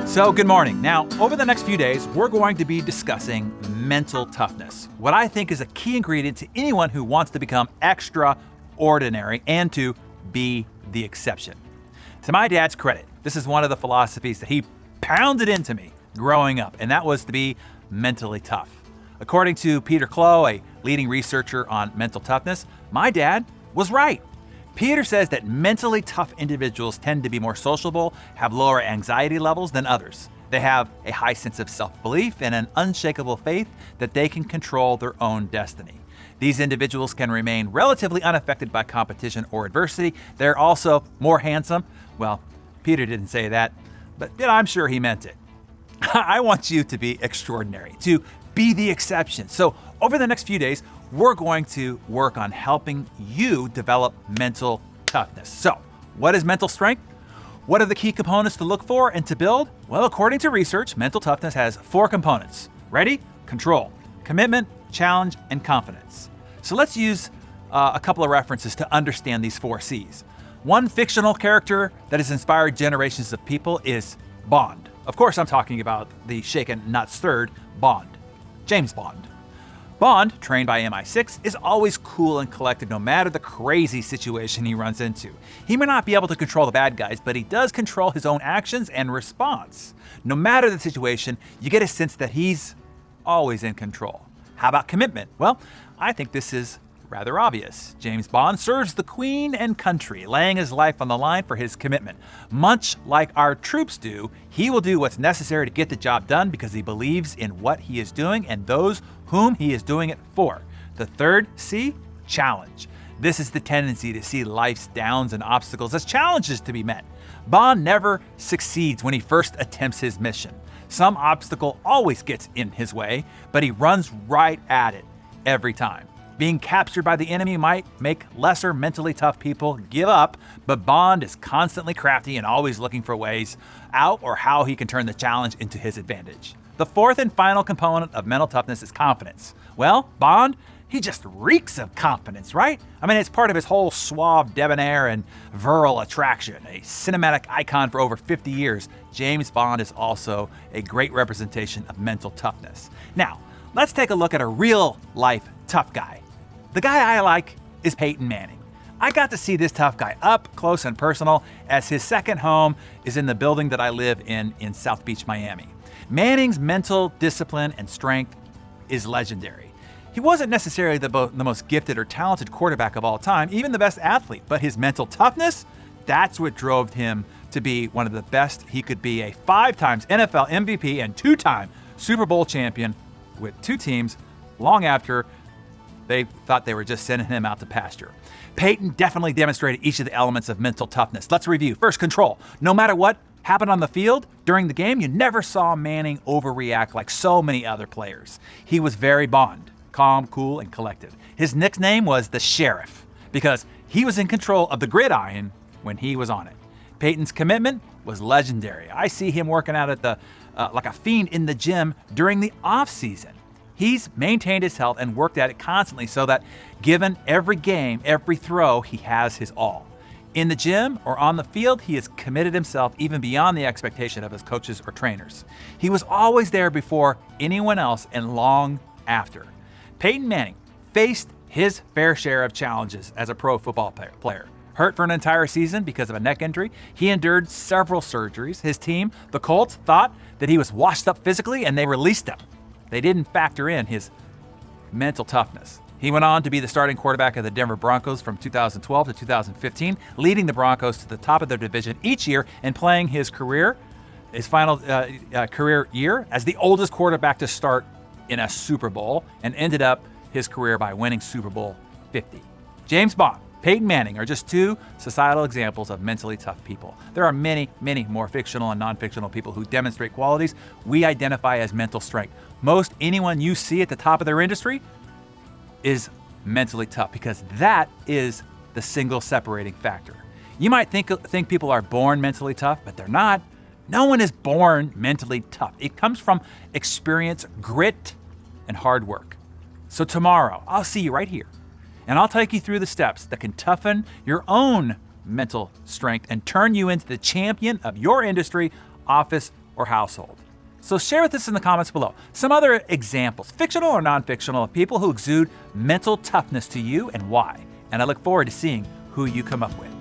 So good morning. Now, over the next few days, we're going to be discussing mental toughness, what I think is a key ingredient to anyone who wants to become extraordinary and to be the exception. To my dad's credit, this is one of the philosophies that he pounded into me growing up, and that was to be mentally tough. According to Peter Clough, a leading researcher on mental toughness, my dad was right. Peter says that mentally tough individuals tend to be more sociable, have lower anxiety levels than others. They have a high sense of self-belief and an unshakable faith that they can control their own destiny. These individuals can remain relatively unaffected by competition or adversity. They're also more handsome. Well, Peter didn't say that, but I'm sure he meant it. I want you to be extraordinary, to be the exception. So over the next few days, we're going to work on helping you develop mental toughness. So, what is mental strength? What are the key components to look for and to build? Well, according to research, mental toughness has 4 components. Ready? Control, commitment, challenge, and confidence. So let's use a couple of references to understand these 4 C's. One fictional character that has inspired generations of people is Bond. Of course, I'm talking about the shaken, not stirred Bond, James Bond. Bond, trained by MI6, is always cool and collected no matter the crazy situation he runs into. He may not be able to control the bad guys, but he does control his own actions and response. No matter the situation, you get a sense that he's always in control. How about commitment? Well, I think this is rather obvious. James Bond serves the Queen and country, laying his life on the line for his commitment. Much like our troops do, he will do what's necessary to get the job done because he believes in what he is doing and those whom he is doing it for. The third C, challenge. This is the tendency to see life's downs and obstacles as challenges to be met. Bond never succeeds when he first attempts his mission. Some obstacle always gets in his way, but he runs right at it every time. Being captured by the enemy might make lesser mentally tough people give up, but Bond is constantly crafty and always looking for ways out or how he can turn the challenge into his advantage. The fourth and final component of mental toughness is confidence. Well, Bond, he just reeks of confidence, right? I mean, it's part of his whole suave, debonair, and virile attraction. A cinematic icon for over 50 years, James Bond is also a great representation of mental toughness. Now, let's take a look at a real-life tough guy. The guy I like is Peyton Manning. I got to see this tough guy up close and personal as his second home is in the building that I live in South Beach, Miami. Manning's mental discipline and strength is legendary. He wasn't necessarily the most gifted or talented quarterback of all time, even the best athlete, but his mental toughness, that's what drove him to be one of the best he could be, a 5-time NFL MVP and 2-time Super Bowl champion with 2 teams long after they thought they were just sending him out to pasture. Peyton definitely demonstrated each of the elements of mental toughness. Let's review. First, control. No matter what happened on the field during the game, you never saw Manning overreact like so many other players. He was very Bond, calm, cool, and collected. His nickname was the Sheriff because he was in control of the gridiron when he was on it. Peyton's commitment was legendary. I see him working out at like a fiend in the gym during the off season. He's maintained his health and worked at it constantly so that given every game, every throw, he has his all. In the gym or on the field, he has committed himself even beyond the expectation of his coaches or trainers. He was always there before anyone else and long after. Peyton Manning faced his fair share of challenges as a pro football player. Hurt for an entire season because of a neck injury, he endured several surgeries. His team, the Colts, thought that he was washed up physically and they released him. They didn't factor in his mental toughness. He went on to be the starting quarterback of the Denver Broncos from 2012 to 2015, leading the Broncos to the top of their division each year and playing his final career year as the oldest quarterback to start in a Super Bowl, and ended up his career by winning Super Bowl 50. James Bond, Peyton Manning are just 2 societal examples of mentally tough people. There are many, many more fictional and non-fictional people who demonstrate qualities we identify as mental strength. Most anyone you see at the top of their industry is mentally tough because that is the single separating factor. You might think people are born mentally tough, but they're not. No one is born mentally tough. It comes from experience, grit, and hard work. So tomorrow, I'll see you right here, and I'll take you through the steps that can toughen your own mental strength and turn you into the champion of your industry, office, or household. So share with us in the comments below some other examples, fictional or non-fictional, of people who exude mental toughness to you and why. And I look forward to seeing who you come up with.